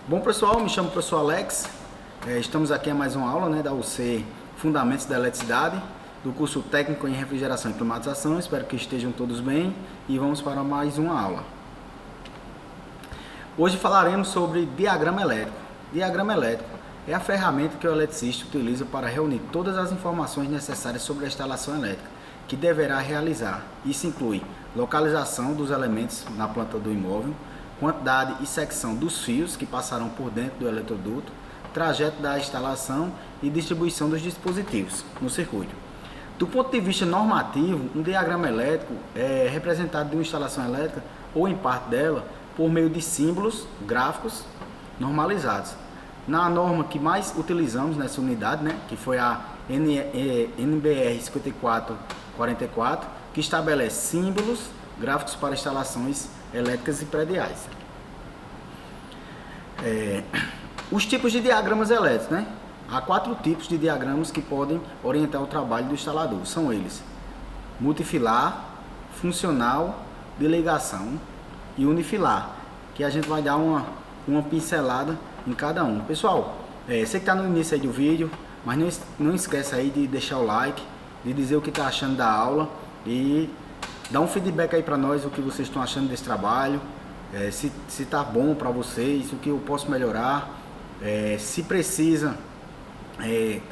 Bom pessoal, me chamo professor Alex, estamos aqui a mais uma aula da UC Fundamentos da Eletricidade, do curso Técnico em Refrigeração e Climatização. Espero que estejam todos bem e vamos para mais uma aula. Hoje falaremos sobre diagrama elétrico. Diagrama elétrico é a ferramenta que o eletricista utiliza para reunir todas as informações necessárias sobre a instalação elétrica que deverá realizar. Isso inclui localização dos elementos na planta do imóvel, quantidade e secção dos fios que passarão por dentro do eletroduto, trajeto da instalação e distribuição dos dispositivos no circuito. Do ponto de vista normativo, um diagrama elétrico é representado de uma instalação elétrica, ou em parte dela, por meio de símbolos gráficos normalizados. Na norma que mais utilizamos nessa unidade, que foi a NBR 5444, que estabelece símbolos gráficos para instalações elétricas e prediais. Os tipos de diagramas elétricos, Há 4 tipos de diagramas que podem orientar o trabalho do instalador. São eles: multifilar, funcional, de ligação e unifilar, que a gente vai dar uma pincelada em cada um. Pessoal, você que está no início aí do vídeo, mas não esquece aí de deixar o like, de dizer o que está achando da aula e dá um feedback aí para nós, o que vocês estão achando desse trabalho, se está bom para vocês, o que eu posso melhorar, se precisa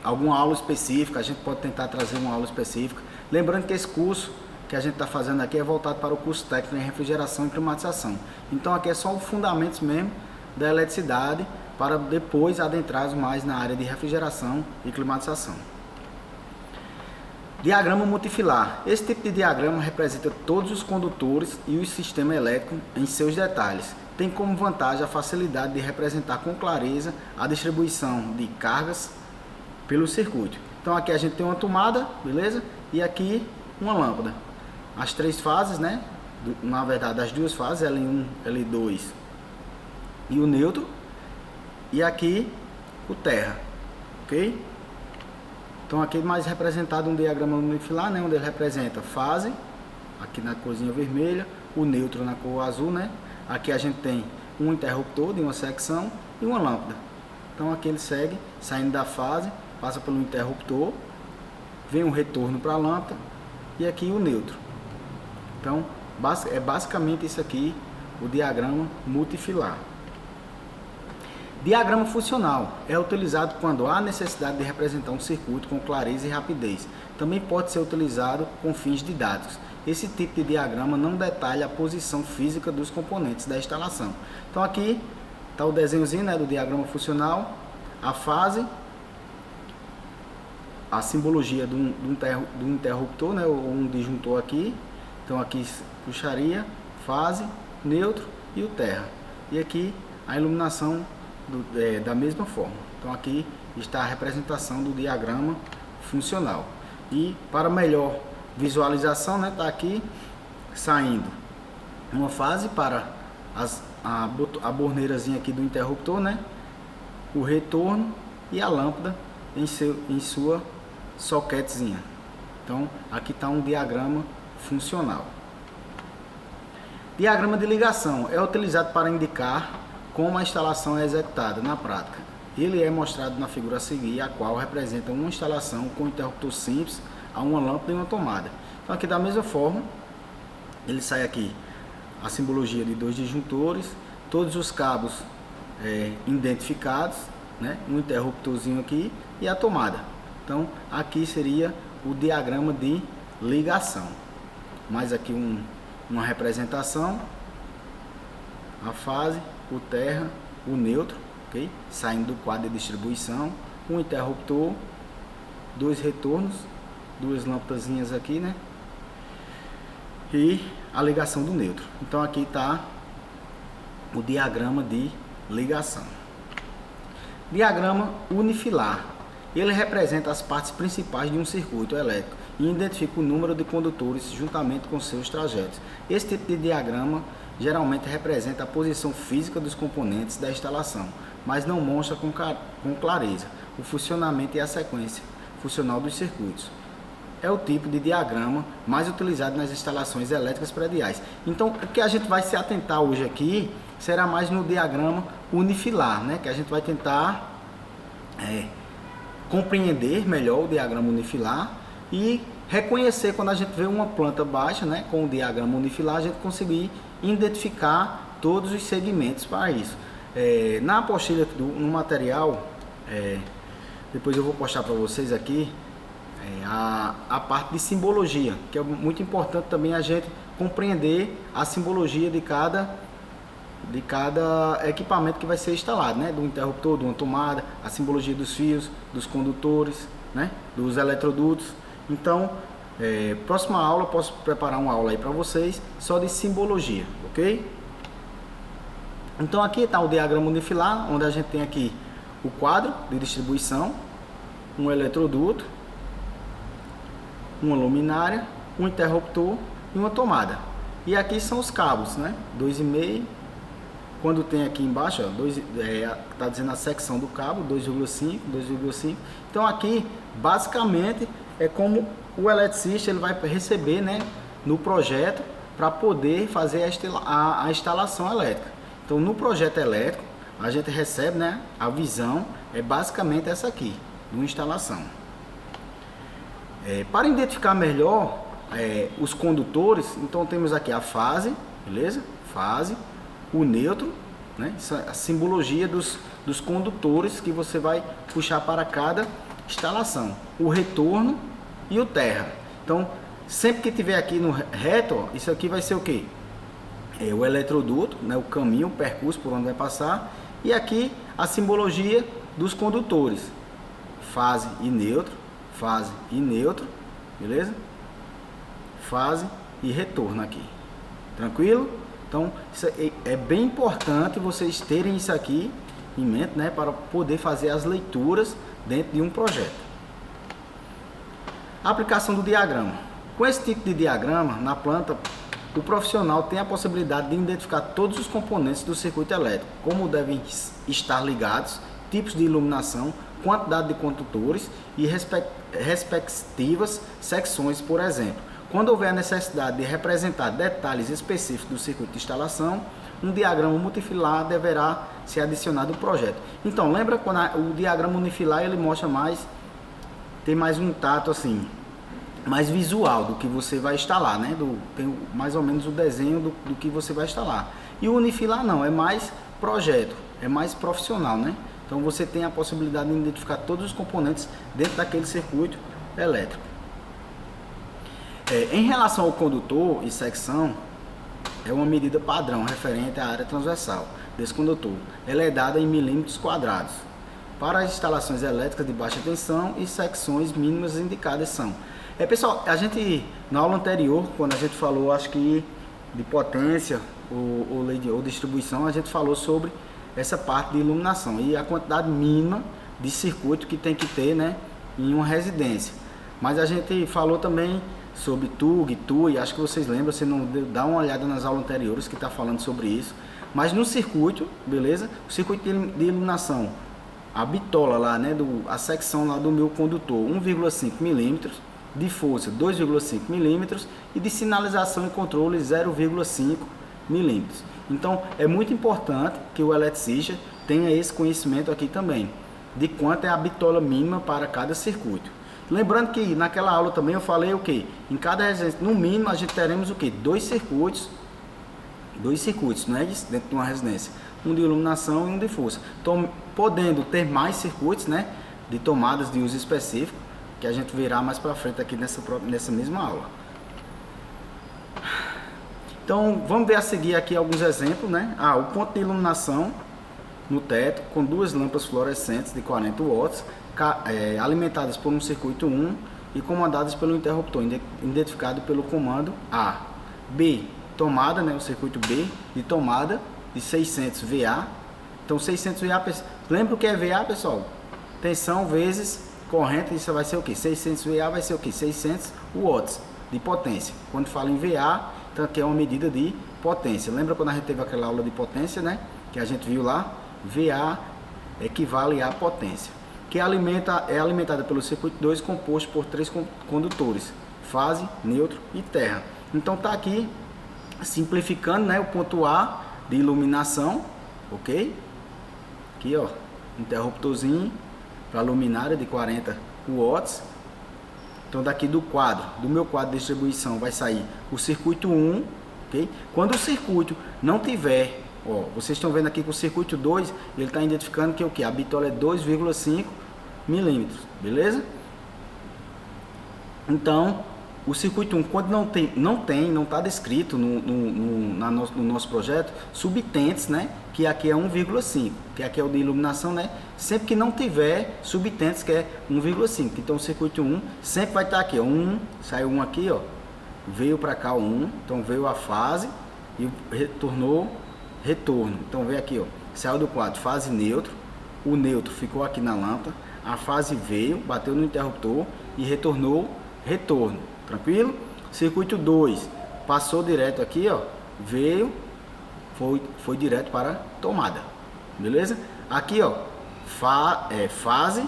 alguma aula específica, a gente pode tentar trazer uma aula específica. Lembrando que esse curso que a gente está fazendo aqui é voltado para o curso técnico em refrigeração e climatização. Então aqui é só os fundamentos mesmo da eletricidade, para depois adentrarmos mais na área de refrigeração e climatização. Diagrama multifilar. Esse tipo de diagrama representa todos os condutores e o sistema elétrico em seus detalhes. Tem como vantagem a facilidade de representar com clareza a distribuição de cargas pelo circuito. Então aqui a gente tem uma tomada, beleza? E aqui uma lâmpada. As 3 fases, na verdade as 2 fases, L1, L2 e o neutro. E aqui o terra, ok? Então aqui mais representado um diagrama multifilar, onde ele representa fase, aqui na corzinha vermelha, o neutro na cor azul, Aqui a gente tem um interruptor de uma secção e uma lâmpada. Então aqui ele segue, saindo da fase, passa pelo interruptor, vem um retorno para a lâmpada e aqui o neutro. Então é basicamente isso aqui, o diagrama multifilar. Diagrama funcional é utilizado quando há necessidade de representar um circuito com clareza e rapidez. Também pode ser utilizado com fins didáticos. Esse tipo de diagrama não detalha a posição física dos componentes da instalação. Então aqui está o desenhozinho do diagrama funcional, a fase, a simbologia do interruptor, ou um disjuntor aqui. Então aqui puxaria, fase, neutro e o terra. E aqui a iluminação da mesma forma. Então aqui está a representação do diagrama funcional. E para melhor visualização, está aqui saindo uma fase para a borneirazinha aqui do interruptor, o retorno e a lâmpada em sua soquetezinha. Então aqui está um diagrama funcional. Diagrama de ligação é utilizado para indicar como a instalação é executada na prática. Ele é mostrado na figura a seguir, a qual representa uma instalação com interruptor simples a uma lâmpada e uma tomada. Então aqui da mesma forma, ele sai aqui a simbologia de 2 disjuntores, todos os cabos identificados, um interruptorzinho aqui e a tomada. Então aqui seria o diagrama de ligação. Mais aqui uma representação, a fase, o terra, o neutro, ok? Saindo do quadro de distribuição, um interruptor, 2 retornos, 2 lâmpadazinhas aqui, e a ligação do neutro. Então aqui está o diagrama de ligação. Diagrama unifilar. Ele representa as partes principais de um circuito elétrico e identifica o número de condutores juntamente com seus trajetos. Esse tipo de diagrama geralmente representa a posição física dos componentes da instalação, mas não mostra com clareza o funcionamento e a sequência funcional dos circuitos. É o tipo de diagrama mais utilizado nas instalações elétricas prediais. Então, o que a gente vai se atentar hoje aqui será mais no diagrama unifilar, né? Que a gente vai tentar compreender melhor o diagrama unifilar e reconhecer quando a gente vê uma planta baixa, né? Com o diagrama unifilar, a gente conseguir identificar todos os segmentos para isso. Na apostila, no material, depois eu vou postar para vocês aqui, a parte de simbologia, que é muito importante também a gente compreender a simbologia de cada equipamento que vai ser instalado, né? Do interruptor, de uma tomada, a simbologia dos fios, dos condutores, né? Dos eletrodutos. Então, próxima aula eu posso preparar uma aula aí para vocês só de simbologia, ok? Então aqui está o diagrama unifilar, onde a gente tem aqui o quadro de distribuição, um eletroduto, uma luminária, um interruptor e uma tomada. E aqui são os cabos, né? 2,5. Quando tem aqui embaixo, está dizendo a secção do cabo, 2,5, 2,5. Então aqui, basicamente, é como o eletricista ele vai receber, né, no projeto para poder fazer a instalação elétrica. Então no projeto elétrico, a gente recebe, né, a visão, é basicamente essa aqui, de uma instalação. Para identificar melhor os condutores, então temos aqui a fase, beleza? Fase, o neutro, né? Isso é a simbologia dos condutores que você vai puxar para cada instalação. O retorno e o terra. Então, sempre que tiver aqui no reto, ó, isso aqui vai ser o que? O eletroduto, né? O caminho, o percurso por onde vai passar. E aqui a simbologia dos condutores. Fase e neutro, beleza? Fase e retorno aqui. Tranquilo? Então, isso é bem importante vocês terem isso aqui em mente, né, para poder fazer as leituras dentro de um projeto. A aplicação do diagrama. Com esse tipo de diagrama, na planta, o profissional tem a possibilidade de identificar todos os componentes do circuito elétrico, como devem estar ligados, tipos de iluminação, quantidade de condutores e respectivas secções, por exemplo. Quando houver a necessidade de representar detalhes específicos do circuito de instalação, um diagrama multifilar deverá ser adicionado ao projeto. Então, lembra quando o diagrama unifilar ele mostra tem mais um tato assim, mais visual do que você vai instalar, né? Tem mais ou menos o desenho do que você vai instalar. E o unifilar não, é mais projeto, é mais profissional, né? Então você tem a possibilidade de identificar todos os componentes dentro daquele circuito elétrico. Em relação ao condutor e secção, é uma medida padrão referente à área transversal desse condutor. Ela é dada em milímetros quadrados. Para as instalações elétricas de baixa tensão e secções mínimas indicadas são. Pessoal, a gente, na aula anterior, quando a gente falou, acho que de potência ou distribuição, a gente falou sobre essa parte de iluminação e a quantidade mínima de circuito que tem que ter, né, em uma residência. Mas a gente falou também sobre TUG, TUI, acho que vocês lembram, você não dá uma olhada nas aulas anteriores que está falando sobre isso. Mas no circuito, beleza? O circuito de iluminação, a bitola lá, né, a secção lá do meu condutor, 1,5 milímetros, de força 2,5 milímetros e de sinalização e controle 0,5 milímetros. Então é muito importante que o eletricista tenha esse conhecimento aqui também, de quanto é a bitola mínima para cada circuito. Lembrando que naquela aula também eu falei o que? Em cada residência, no mínimo, a gente teremos o que? Dois circuitos, não é isso? Dentro de uma residência. Um de iluminação e um de força. Então, podendo ter mais circuitos, né? De tomadas de uso específico, que a gente verá mais para frente aqui nessa mesma aula. Então, vamos ver a seguir aqui alguns exemplos, né? O ponto de iluminação no teto, com duas lâmpadas fluorescentes de 40 watts, alimentadas por um circuito 1 e comandadas pelo interruptor, identificado pelo comando A. B, tomada, né, o circuito B, de tomada de 600 VA. Então 600 VA, lembra o que é VA, pessoal? Tensão vezes corrente, isso vai ser o que? 600 VA vai ser o que? 600 watts de potência. Quando fala em VA, então aqui é uma medida de potência. Lembra quando a gente teve aquela aula de potência, né? Que a gente viu lá? VA equivale a potência, que é alimentada pelo circuito 2, composto por 3 condutores, fase, neutro e terra. Então tá aqui simplificando, né, o ponto A de iluminação, ok? Aqui, ó, interruptorzinho para luminária de 40 watts. Então daqui do meu quadro de distribuição vai sair o circuito 1, ok? Quando o circuito não tiver, ó, vocês estão vendo aqui que o circuito 2, ele está identificando que é o que? A bitola é 2,5 milímetros, beleza? Então, o circuito 1, quando não está descrito no nosso projeto, subtentes, né? Que aqui é 1,5, que aqui é o de iluminação, né? Sempre que não tiver subtentes, que é 1,5. Então, o circuito 1 sempre vai estar aqui, ó. 1, saiu 1 aqui, ó. Veio para cá o 1, então veio a fase e retorno. Então, veio aqui, ó. Saiu do quadro, fase neutro. O neutro ficou aqui na lâmpada. A fase veio, bateu no interruptor e retornou, retorno. Tranquilo? Circuito 2 passou direto aqui, ó, veio, foi direto para a tomada, beleza? Aqui, ó, fase,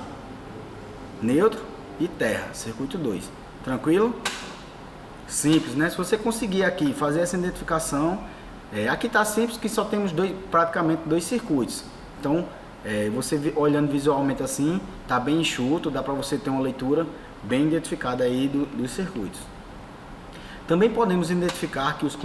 neutro e terra, circuito 2, tranquilo? Simples, né? Se você conseguir aqui fazer essa identificação, aqui tá simples que só temos praticamente dois circuitos, então você olhando visualmente assim, tá bem enxuto, dá para você ter uma leitura bem identificada aí dos circuitos. Também podemos identificar que os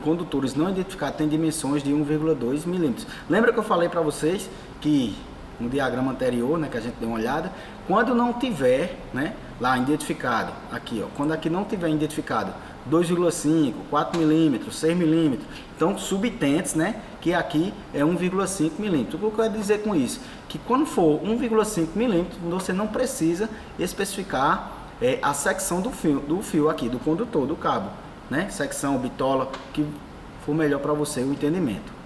condutores não identificados têm dimensões de 1,2 milímetros. Lembra que eu falei para vocês que no diagrama anterior, né, que a gente deu uma olhada, quando não tiver, né, lá identificado, aqui, ó, quando aqui não tiver identificado 2,5, 4 milímetros, 6 milímetros, então subtentes, né, que aqui é 1,5 milímetros. O que eu quero dizer com isso? Que quando for 1,5 milímetros, você não precisa especificar a secção do fio aqui, do condutor, do cabo, né, secção, bitola, que for melhor para você o entendimento.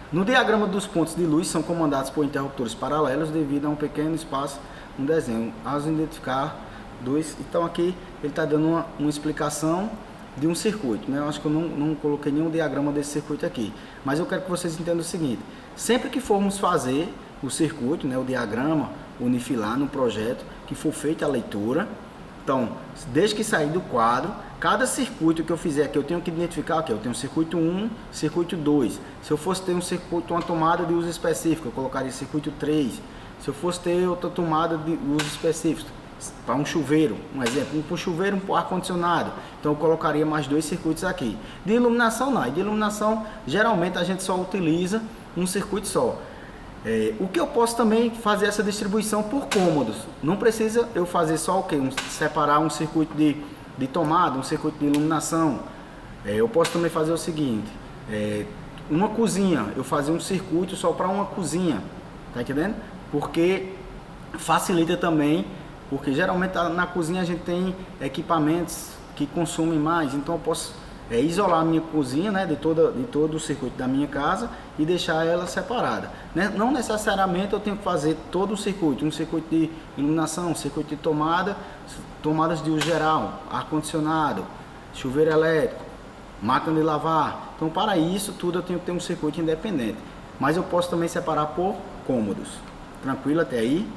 No diagrama dos pontos de luz são comandados por interruptores paralelos devido a um pequeno espaço no desenho. Ao identificar dois, então aqui ele está dando uma explicação de um circuito, né? Eu acho que eu não coloquei nenhum diagrama desse circuito aqui, mas eu quero que vocês entendam o seguinte: sempre que formos fazer o circuito, né, o diagrama, unifilar no projeto, que for feita a leitura, então, desde que sair do quadro, cada circuito que eu fizer aqui, eu tenho que identificar aqui, eu tenho circuito 1, circuito 2. Se eu fosse ter um circuito, uma tomada de uso específico, eu colocaria circuito 3. Se eu fosse ter outra tomada de uso específico, para um chuveiro, um exemplo, um para o chuveiro, um para o ar-condicionado, então eu colocaria mais dois circuitos aqui. De iluminação não, de iluminação geralmente a gente só utiliza um circuito só. O que eu posso também fazer essa distribuição por cômodos, não precisa eu fazer só o que? Separar um circuito de tomada, um circuito de iluminação. Eu posso também fazer o seguinte, uma cozinha, eu fazer um circuito só para uma cozinha, tá entendendo? Porque facilita também, porque geralmente na cozinha a gente tem equipamentos que consumem mais, então eu posso isolar a minha cozinha, né, de todo o circuito da minha casa e deixar ela separada, né? Não necessariamente eu tenho que fazer todo o circuito, um circuito de iluminação, um circuito de tomadas de uso geral, ar-condicionado, chuveiro elétrico, máquina de lavar. Então, para isso tudo eu tenho que ter um circuito independente, mas eu posso também separar por cômodos. Tranquilo até aí?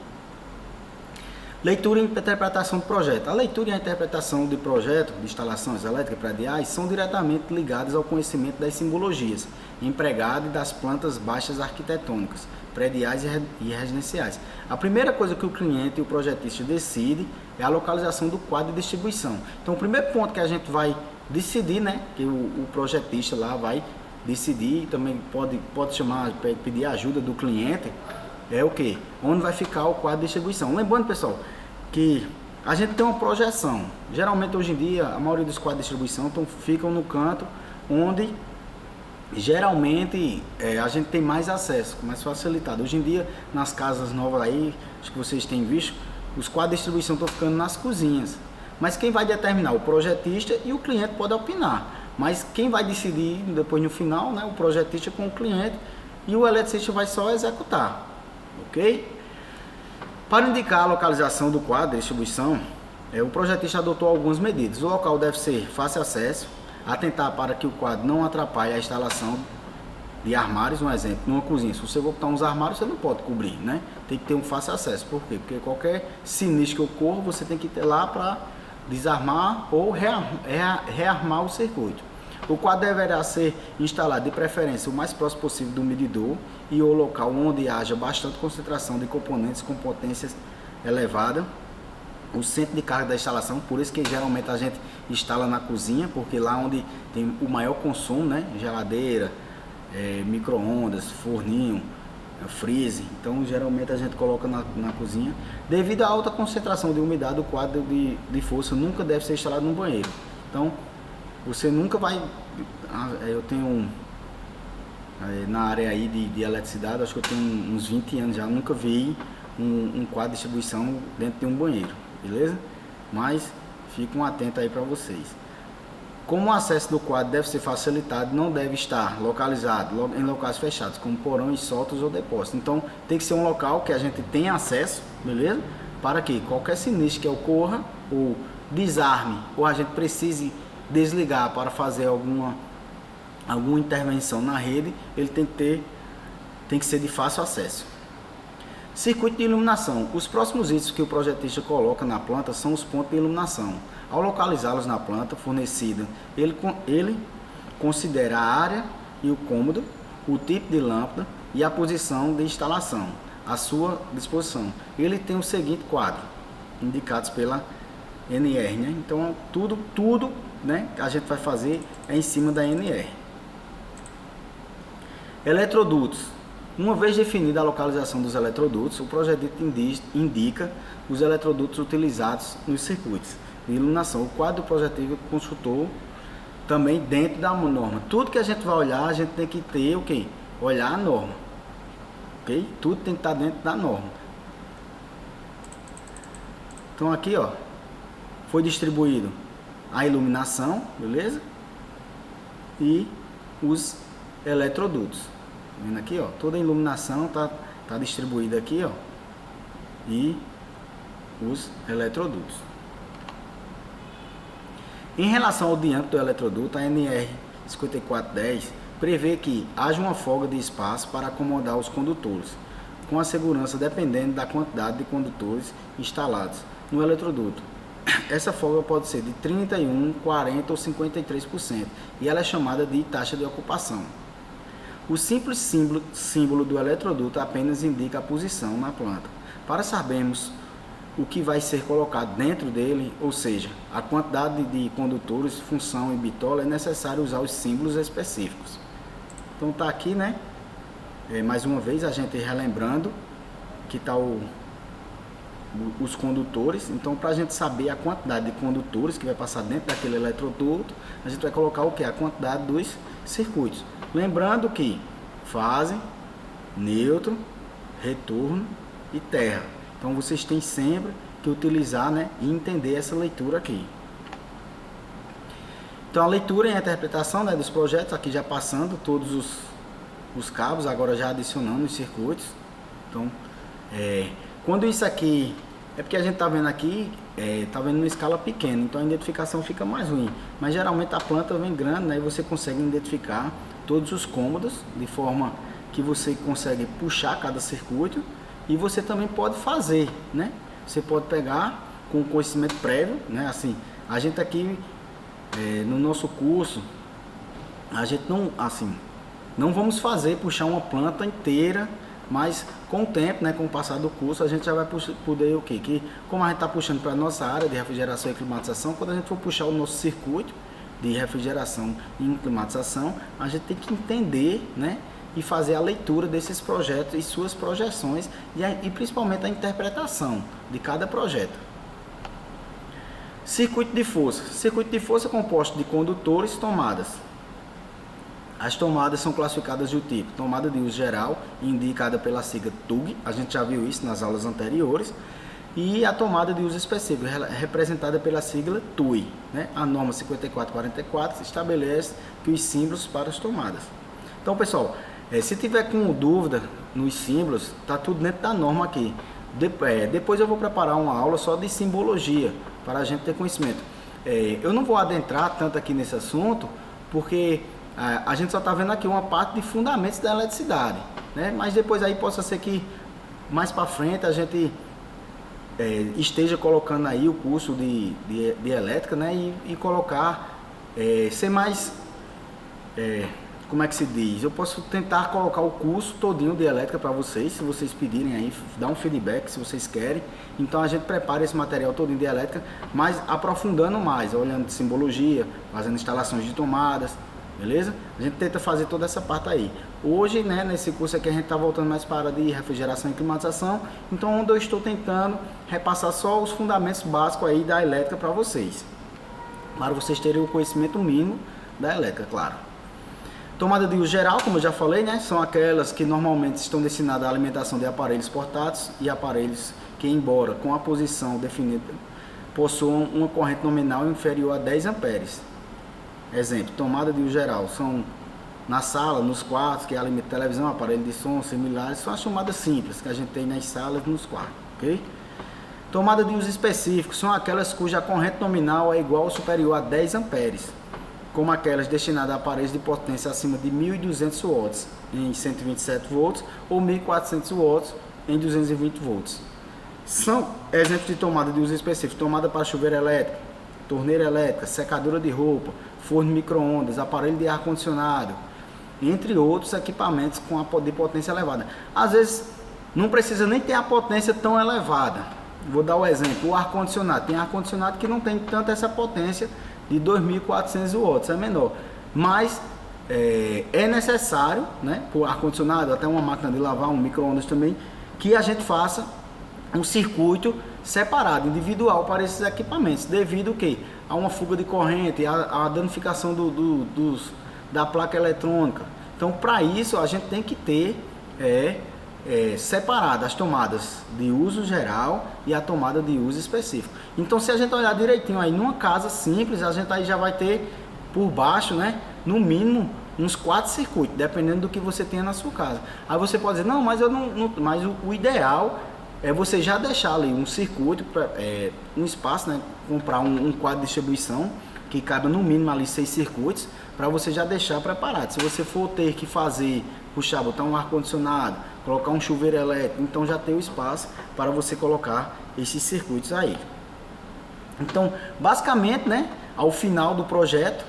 Leitura e interpretação do projeto. A leitura e a interpretação de projeto de instalações elétricas prediais são diretamente ligadas ao conhecimento das simbologias empregadas e das plantas baixas arquitetônicas, prediais e residenciais. A primeira coisa que o cliente e o projetista decide é a localização do quadro de distribuição. Então, o primeiro ponto que a gente vai decidir, né, que o projetista lá vai decidir, também pode chamar, pedir ajuda do cliente, é o que? Onde vai ficar o quadro de distribuição. Lembrando, pessoal, que a gente tem uma projeção. Geralmente, hoje em dia, a maioria dos quadros de distribuição ficam no canto onde, geralmente, a gente tem mais acesso, mais facilitado. Hoje em dia, nas casas novas aí, acho que vocês têm visto, os quadros de distribuição estão ficando nas cozinhas. Mas quem vai determinar? O projetista, e o cliente pode opinar. Mas quem vai decidir depois no final, né, o projetista com o cliente, e o eletricista vai só executar. Ok? Para indicar a localização do quadro de distribuição, o projetista adotou algumas medidas. O local deve ser fácil acesso, atentar para que o quadro não atrapalhe a instalação de armários, um exemplo, numa cozinha. Se você botar uns armários, você não pode cobrir, né? Tem que ter um fácil acesso. Por quê? Porque qualquer sinistro que ocorra, você tem que ter lá para desarmar ou rearmar o circuito. O quadro deverá ser instalado de preferência o mais próximo possível do medidor e o local onde haja bastante concentração de componentes com potências elevada. O centro de carga da instalação, por isso que geralmente a gente instala na cozinha, porque lá onde tem o maior consumo, né? Geladeira, micro-ondas, forninho, freezer, então geralmente a gente coloca na cozinha. Devido à alta concentração de umidade, o quadro de força nunca deve ser instalado no banheiro. Então você nunca vai, eu tenho na área aí de eletricidade, acho que eu tenho uns 20 anos já, nunca vi um quadro de distribuição dentro de um banheiro, beleza? Mas fiquem atentos aí para vocês. Como o acesso do quadro deve ser facilitado, não deve estar localizado em locais fechados, como porões, sótãos ou depósitos. Então tem que ser um local que a gente tenha acesso, beleza? Para que qualquer sinistro que ocorra, ou desarme, ou a gente precise desligar para fazer alguma intervenção na rede, ele tem que ser de fácil acesso. Circuito de iluminação. Os próximos itens que o projetista coloca na planta são os pontos de iluminação. Ao localizá-los na planta fornecida, ele considera a área e o cômodo, o tipo de lâmpada e a posição de instalação à sua disposição. Ele tem o seguinte quadro, indicados pela NR, né? Então tudo, né, que a gente vai fazer é em cima da NR. Eletrodutos. Uma vez definida a localização dos eletrodutos, o projetista indica os eletrodutos utilizados nos circuitos de iluminação. O quadro do projetista consultou também dentro da norma. Tudo que a gente vai olhar, a gente tem que ter o quê? Olhar a norma. Ok? Tudo tem que estar dentro da norma. Então aqui, ó, foi distribuído a iluminação, beleza? E os eletrodutos. Vendo aqui, ó, toda a iluminação tá distribuída aqui, ó, e os eletrodutos. Em relação ao diâmetro do eletroduto, a NR 5410 prevê que haja uma folga de espaço para acomodar os condutores, com a segurança dependendo da quantidade de condutores instalados no eletroduto. Essa folga pode ser de 31%, 40% ou 53%, e ela é chamada de taxa de ocupação. O simples símbolo do eletroduto apenas indica a posição na planta. Para sabermos o que vai ser colocado dentro dele, ou seja, a quantidade de condutores, função e bitola, é necessário usar os símbolos específicos. Então tá aqui, né? Mais uma vez a gente relembrando que tá os condutores. Então, para a gente saber a quantidade de condutores que vai passar dentro daquele eletroduto, a gente vai colocar o que? A quantidade dos circuitos. Lembrando que fase, neutro, retorno e terra. Então vocês têm sempre que utilizar, né, e entender essa leitura aqui. Então a leitura e a interpretação, né, dos projetos, aqui já passando todos os cabos, agora já adicionando os circuitos. Então, quando isso aqui, é porque a gente está vendo aqui, está vendo numa escala pequena, então a identificação fica mais ruim. Mas geralmente a planta vem grande, né, e você consegue identificar todos os cômodos, de forma que você consegue puxar cada circuito, e você também pode fazer, né? Você pode pegar com conhecimento prévio, né? Assim, a gente aqui no nosso curso, a gente não vamos puxar uma planta inteira, mas com o tempo, né, com o passar do curso, a gente já vai poder o quê? Que como a gente está puxando para a nossa área de refrigeração e climatização, quando a gente for puxar o nosso circuito de refrigeração e climatização, a gente tem que entender, né, e fazer a leitura desses projetos e suas projeções e principalmente a interpretação de cada projeto. Circuito de força. Circuito de força é composto de condutores e tomadas. As tomadas são classificadas do tipo tomada de uso geral, indicada pela sigla TUG, a gente já viu isso nas aulas anteriores, e a tomada de uso específico, representada pela sigla TUI, né? A norma 5444 estabelece que os símbolos para as tomadas. Então, pessoal, se tiver com dúvida nos símbolos, tá tudo dentro da norma aqui. Depois eu vou preparar uma aula só de simbologia, para a gente ter conhecimento. Eu não vou adentrar tanto aqui nesse assunto, porque a gente só está vendo aqui uma parte de fundamentos da eletricidade, né? Mas depois aí possa ser que mais para frente a gente esteja colocando aí o curso de elétrica, né? E colocar, ser mais como é que se diz? Eu posso tentar colocar o curso todinho de elétrica para vocês, se vocês pedirem aí, dar um feedback se vocês querem. Então a gente prepara esse material todinho de elétrica, mas aprofundando mais, olhando de simbologia, fazendo instalações de tomadas, beleza? A gente tenta fazer toda essa parte aí. Hoje, né, nesse curso aqui a gente está voltando mais para a área de refrigeração e climatização, então onde eu estou tentando repassar só os fundamentos básicos aí da elétrica para vocês. Para vocês terem o conhecimento mínimo da elétrica, claro. Tomada de uso geral, como eu já falei, né, são aquelas que normalmente estão destinadas à alimentação de aparelhos portáteis e aparelhos que, embora com a posição definida, possuam uma corrente nominal inferior a 10 amperes. Exemplo, tomada de uso geral são na sala, nos quartos, que alimenta televisão, aparelho de som, similares, são as tomadas simples que a gente tem nas salas e nos quartos, ok? Tomada de uso específico são aquelas cuja corrente nominal é igual ou superior a 10 amperes, como aquelas destinadas a aparelhos de potência acima de 1.200 watts em 127 volts ou 1.400 watts em 220 volts. São exemplos de tomada de uso específico: tomada para chuveiro elétrico, torneira elétrica, secadora de roupa, forno micro-ondas, aparelho de ar-condicionado, entre outros equipamentos com a de potência elevada. Às vezes não precisa nem ter a potência tão elevada. Vou dar o exemplo, o ar-condicionado. Tem ar-condicionado que não tem tanta essa potência de 2.400 watts, é menor. Mas é necessário, né, por ar-condicionado, até uma máquina de lavar, um micro-ondas também, que a gente faça um circuito separado, individual para esses equipamentos, devido a uma fuga de corrente, a danificação da placa eletrônica. Então, para isso, a gente tem que ter separado as tomadas de uso geral e a tomada de uso específico. Então, se a gente olhar direitinho aí numa casa simples, a gente aí já vai ter por baixo, né, no mínimo uns 4 circuitos, dependendo do que você tenha na sua casa. Aí você pode dizer, não, mas eu não mas o ideal é você já deixar ali um circuito, um espaço, né, comprar um quadro de distribuição que cabe no mínimo ali 6 circuitos, para você já deixar preparado. Se você for ter que puxar, botar um ar-condicionado, colocar um chuveiro elétrico, então já tem o espaço para você colocar esses circuitos aí. Então, basicamente, né, ao final do projeto,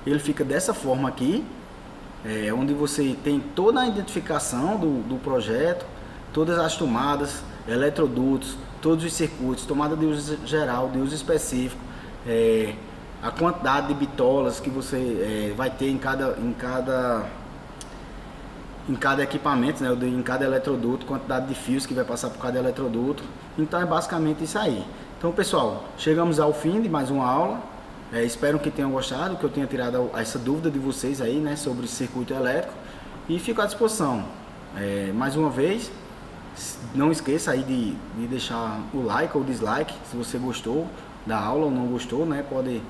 ele fica dessa forma aqui, onde você tem toda a identificação do projeto, todas as tomadas, eletrodutos, todos os circuitos, tomada de uso geral, de uso específico, a quantidade de bitolas que você vai ter em cada equipamento, né, em cada eletroduto, quantidade de fios que vai passar por cada eletroduto. Então é basicamente isso aí. Então, pessoal, chegamos ao fim de mais uma aula. Espero que tenham gostado, que eu tenha tirado essa dúvida de vocês aí, né, sobre circuito elétrico, e fico à disposição. Mais uma vez, não esqueça aí de deixar o like ou dislike se você gostou da aula ou não gostou, né, pode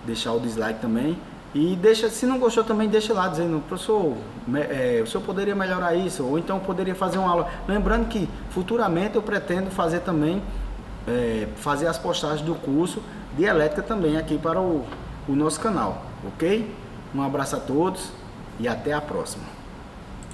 deixar o dislike também. E se não gostou também, deixa lá dizendo, professor, o senhor poderia melhorar isso, ou então poderia fazer uma aula. Lembrando que futuramente eu pretendo fazer também, fazer as postagens do curso de elétrica também aqui para o nosso canal, ok? Um abraço a todos e até a próxima.